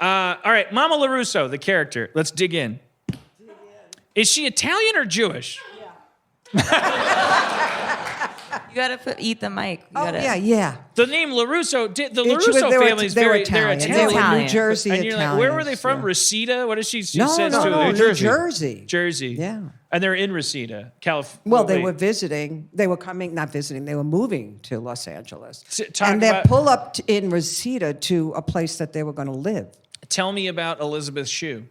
All right, Mama LaRusso, the character. Let's dig in. Is she Italian or Jewish? You gotta eat the mic. Yeah. The name LaRusso, the LaRusso family is they're very, Italian. they're They were Italian. New Jersey And you're Italians. like, where were they from? Reseda? What is she No, says no, to no, her? New Jersey. Jersey. Yeah. And they're in Reseda, California. Well, they were visiting. They were coming, not visiting. They were moving to Los Angeles. talk And they about- pull up in Reseda to a place that they were going to live. Tell me about Elizabeth Shue.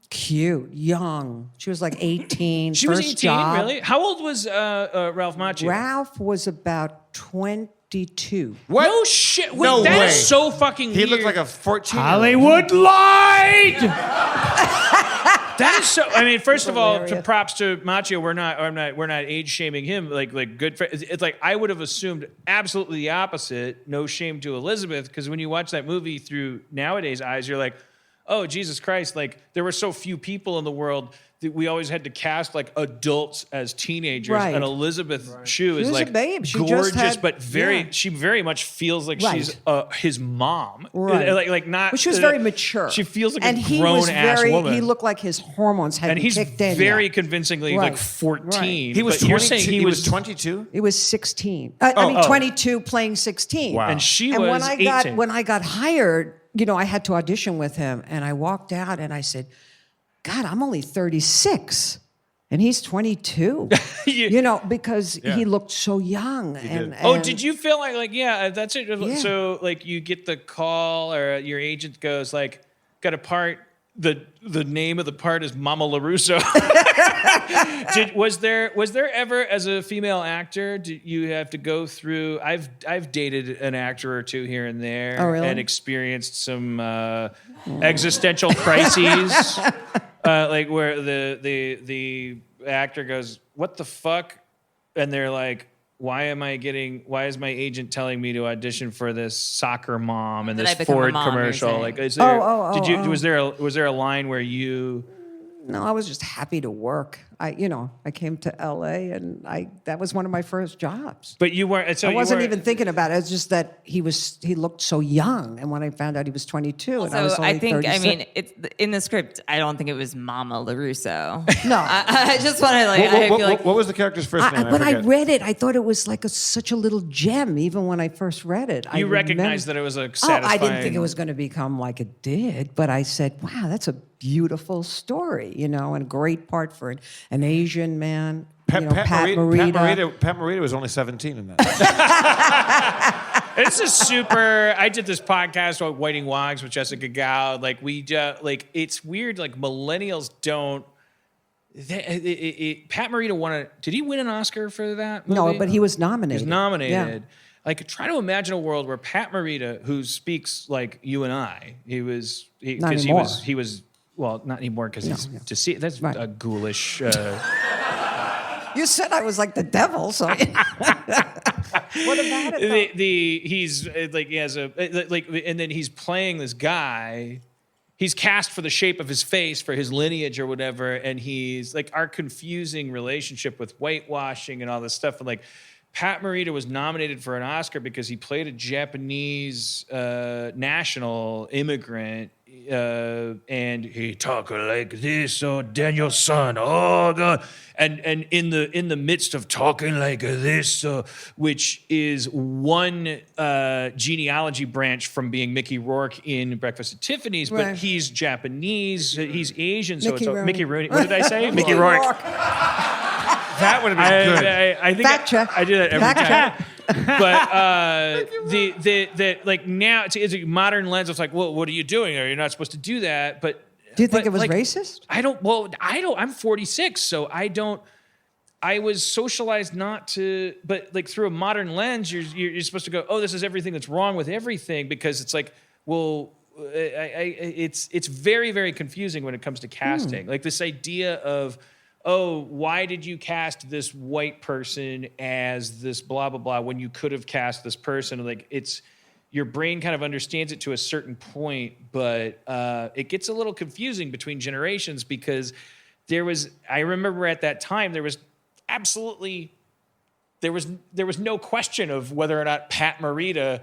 Cute, young. She was like 18. She was first 18, job. really? How old was Ralph Macchio? Ralph was about 22. What? No shit. Wait, No that way. is so fucking He weird. looked like a 14. Hollywood lied. That is so. I mean, first of all, hilarious. props to Macchio. We're not age shaming him. Like good. It's like I would have assumed absolutely the opposite. No shame to Elizabeth, because when you watch that movie through nowadays eyes, you're like, oh Jesus Christ! Like there were so few people in the world that we always had to cast like adults as teenagers. Right. And Elizabeth Shue is was a like babe. She just gorgeous, had- but very. yeah. She very much feels like Right. she's his mom. Right. Like not. But she was very mature. She feels like and a he was grown-ass very, woman. He looked like his hormones hadn't And he's kicked in very yet. convincingly Right. like 14. He was but you're 22. saying He was 22. He was 16. Oh. 22 playing 16. Wow. And she And was when I 18. when I got hired, I had to audition with him, and I walked out and I said, "God, I'm only 36." And he's 22, because he looked so young. And Did you feel like yeah, that's it? Yeah. So like you get the call or your agent goes like, got a part. The name of the part is Mama LaRusso. Was there ever, as a female actor, did you have to go through? I've dated an actor or two here and there, Oh, really? and experienced some existential crises, like where the actor goes, "What the fuck," and they're like, why is my agent telling me to audition for this soccer mom and Did this I become a Ford mom, you're commercial? saying? Like, is there? Oh, oh. Was there a line where you? No, I was just happy to work. I came to LA, and that was one of my first jobs. But you weren't. So I you wasn't weren't- even thinking about it. It's just that he looked so young, and when I found out he was 22, and I was Also, only I think, 36. it's in the script. I don't think it was Mama LaRusso. No. I just want to I feel like What was the character's first name? When I forget. read it, I thought it was like such a little gem. Even when I first read it, You recognized that it was a Oh, satisfying. I didn't think it was going to become like it did, but I said, "Wow, that's a beautiful story," and a great part for an Asian man. Pat Morita. Pat Morita was only 17 in that. It's a super. I did this podcast about Whiting Wogs with Jessica Gao. Like it's weird. Like millennials don't. Pat Morita won did he win an Oscar for that movie? No, but he was nominated. He was nominated. Yeah. Like, try to imagine a world where Pat Morita, who speaks like you and I, Not anymore. well, not anymore because he's deceased. That's Right. a ghoulish. You said I was like the devil, so what about it? He's like he has and then he's playing this guy. He's cast for the shape of his face, for his lineage or whatever, and he's like our confusing relationship with whitewashing and all this stuff. And like Pat Morita was nominated for an Oscar because he played a Japanese national immigrant. And he talked like this, oh Daniel son, oh God, and in the midst of talking like this, which is one genealogy branch from being Mickey Rourke in Breakfast at Tiffany's, but Right. he's Japanese, he's Asian, so Mickey it's Rourke. Mickey Rooney. What did I say? Mickey Rourke. That would have been good. I think Fact check. I do that every Fact time. check. But the like now it's a modern lens. It's like, well, what are you doing? You're not supposed to do that. But Do you think but, it was like, racist? I don't. Well, I don't. I'm 46, so I don't. I was socialized not to, but like through a modern lens, you're supposed to go, oh, this is everything that's wrong with everything, because it's like, well, it's very, very confusing when it comes to casting. Like this idea of, oh, why did you cast this white person as this blah, blah, blah, when you could have cast this person? Like your brain kind of understands it to a certain point, but it gets a little confusing between generations, because I remember at that time, there was no question of whether or not Pat Morita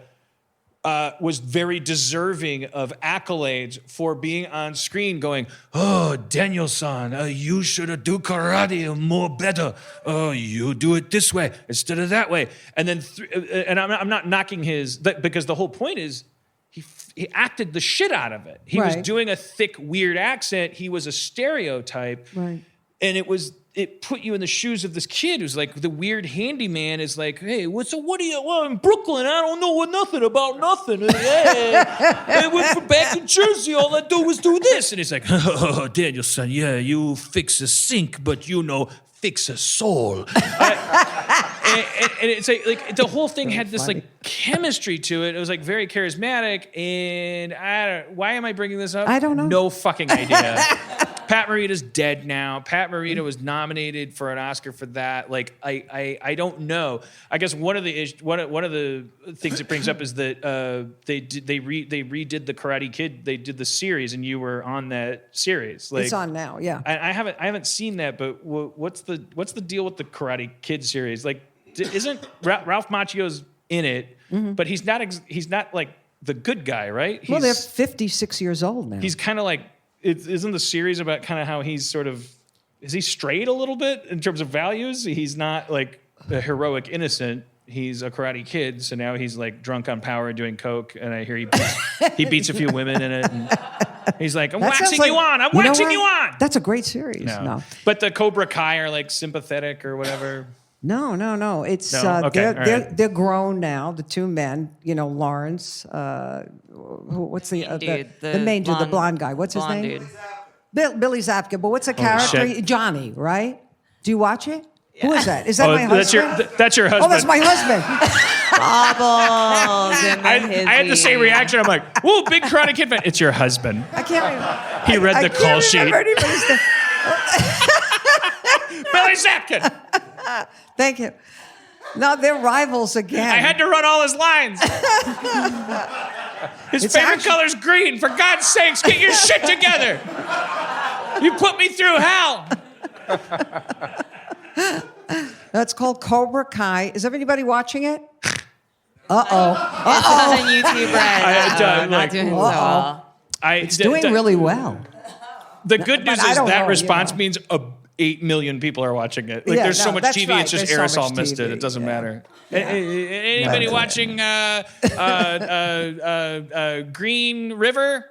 was very deserving of accolades for being on screen going, oh, Daniel-san, you should do karate more better. Oh, you do it this way instead of that way. And then, and I'm not knocking because the whole point is he acted the shit out of it. He was doing a thick, weird accent. He was a stereotype. Right. And it put you in the shoes of this kid who's like the weird handyman is like, hey, what are you? Well, in Brooklyn, I don't know nothing about nothing. Hey, I went from back in Jersey. All I do was do this. And he's like, oh, Daniel-son, yeah, you fix a sink, but fix a soul. And it's like the whole thing had this like chemistry to it. It was like very charismatic. And why am I bringing this up? I don't know. No fucking idea. Pat Morita's dead now. Pat Morita was nominated for an Oscar for that. Like I don't know. I guess one of the things it brings up is that they redid the Karate Kid. They did the series, and you were on that series. Like, It's on now, yeah. I haven't seen that, but what's the deal with the Karate Kid series? Like, isn't Ralph Macchio's in it? But he's not like the good guy, right? Well, they're 56 years old now. He's kind of like. Isn't the series about kind of how he's sort of, is he straight a little bit in terms of values? He's not like a heroic innocent. He's a Karate Kid, so now he's like drunk on power and doing coke, and I hear he beats a few women in it. And he's like, I'm waxing you on. I'm waxing you on. That's a great series. No. But the Cobra Kai are like sympathetic or whatever. No. It's okay, they're grown now. The two men, Lawrence. What's the dude, the main dude, the blonde guy? What's his name? Billy Zabka. But what's the character? Shit. Johnny, right? Do you watch it? Who is that? Is that my husband? That's your husband. Oh, that's my husband. Bobbles. I had the same reaction. I'm like, whoa, big Karate Kid fan. It's your husband. I can't remember. He read the call sheet. Billy Zabka. Thank you. No, they're rivals again. I had to run all his lines. His favorite color's green. For God's sakes, get your shit together. You put me through hell. That's called Cobra Kai. Is everybody watching it? Uh-oh. It's on YouTube, right? Like, doing so well. It's doing really well. The good news I is don't that know, response means 8 million people are watching it. Like, there's so much that's TV, right. it's just There's so aerosol much missed it. TV, It doesn't matter. Yeah. Anybody watching Green River?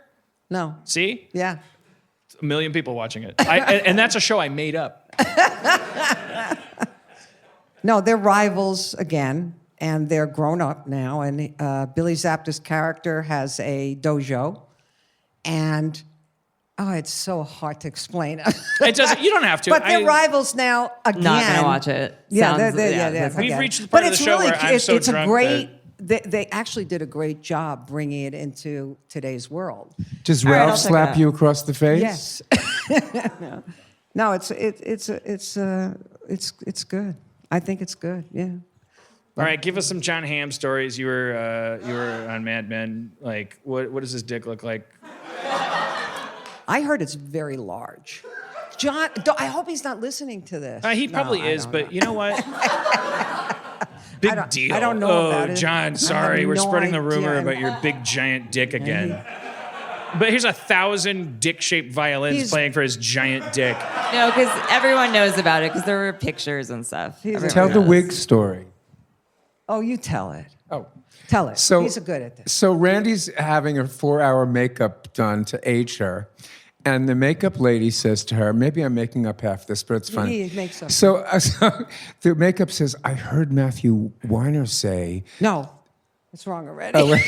No. See? Yeah. 1 million people watching it. And that's a show I made up. No, they're rivals again, and they're grown up now. And Billy Zabka's character has a dojo, and it's so hard to explain. It doesn't. You don't have to. But they're rivals now again. Not gonna watch it. Yeah, Sounds- yeah. We've again. reached the part But of the it's show really, where I'm so it's drunk a great. They actually did a great job bringing it into today's world. Does All right, Ralph I'll check it slap out. you across the face? Yes. No, it's good. I think it's good. Yeah. All right, give us some John Hamm stories. You were on Mad Men. Like, what does his dick look like? I heard it's very large. John, I hope he's not listening to this. He probably No, I is, don't but know. you know what? Big deal. I don't know about it. John, I sorry. have We're no spreading the rumor idea. about your big giant dick again. But here's 1,000 dick-shaped violins playing for his giant dick. No, because everyone knows about it because there were pictures and stuff. Everyone Tell the knows. wig story. Oh, you tell it. Oh. Tell it. So He's good at this. So Randy's having a 4-hour makeup done to age her. And the makeup lady says to her, maybe I'm making up half this, but it's funny. He makes up. So the makeup says, I heard Matthew Weiner say. No, it's wrong already. Oh, wait.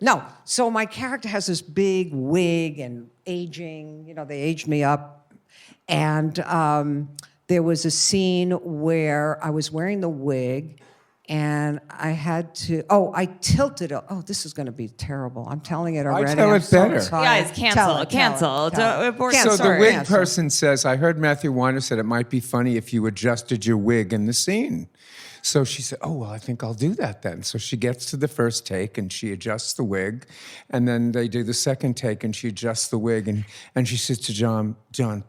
No. So my character has this big wig and aging. They aged me up. And there was a scene where I was wearing the wig and I had to, I tilted it. Oh, this is going to be terrible. I'm telling it already. tell I'm it so better. sorry. Guys, cancel. Tell Don't it. report Cancel. So the Sorry, wig cancel. person says, I heard Matthew Weiner said it might be funny if you adjusted your wig in the scene. So she said, oh, well, I think I'll do that then. So she gets to the first take and she adjusts the wig. And then they do the second take and she adjusts the wig. And she says to John,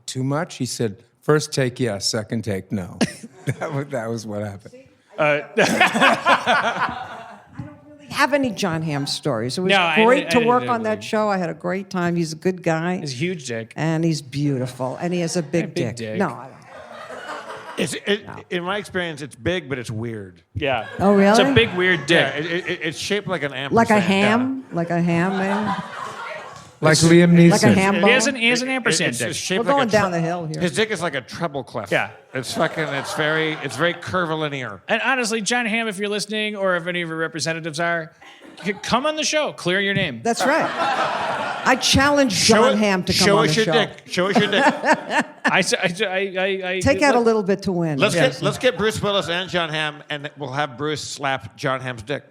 too much? He said, first take, yes. Second take, no. that was what happened. I don't really have any John Hamm stories. It was No, I great to didn't work agree. on that show. I had a great time. He's a good guy. He's a huge dick. And he's beautiful. And he has a big, big dick. No, I don't. In my experience, it's big, but it's weird. Yeah. Oh, really? It's a big weird dick. Yeah, it's shaped like an ampersand. Like a ham? Like a ham, maybe? Like Liam Neeson. Like a ham He bone? has an ampersand It's dick. shaped We're like going a down the hill here. His dick is like a treble clef. Yeah. It's very curvilinear. And honestly, John Hamm, if you're listening, or if any of your representatives are, come on the show. Clear your name. That's right. I challenge John Hamm to come on the show. Show us your dick. Show us your dick. I Take out a little bit to win. Let's get Bruce Willis and John Hamm, and we'll have Bruce slap John Hamm's dick.